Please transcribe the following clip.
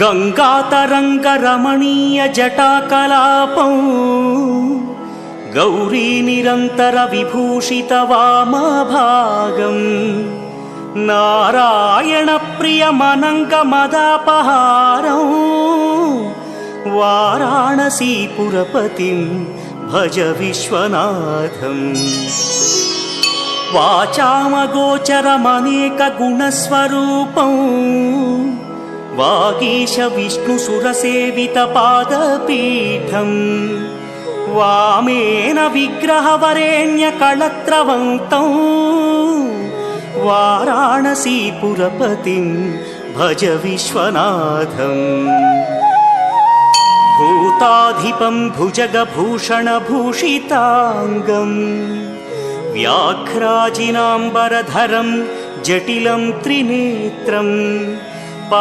गङ्गातरङ्गरमणीयजटाकलापं गौरीनिरन्तरविभूषितवामभागं नारायणप्रियमनङ्गमदापहारं वाराणसीपुरपतिं भज विश्वनाथम्। वाचामगोचरमनेकगुणस्वरूपं वागीश विष्णुसुरसेवितपादपीठं वामेन विग्रहवरेण्यकळत्रवन्तं वाराणसीपुरपतिं भज विश्वनाथम्। भूताधिपं भुजगभूषणभूषिताङ्गं व्याघ्राजिनाम्बरधरं जटिलं त्रिनेत्रं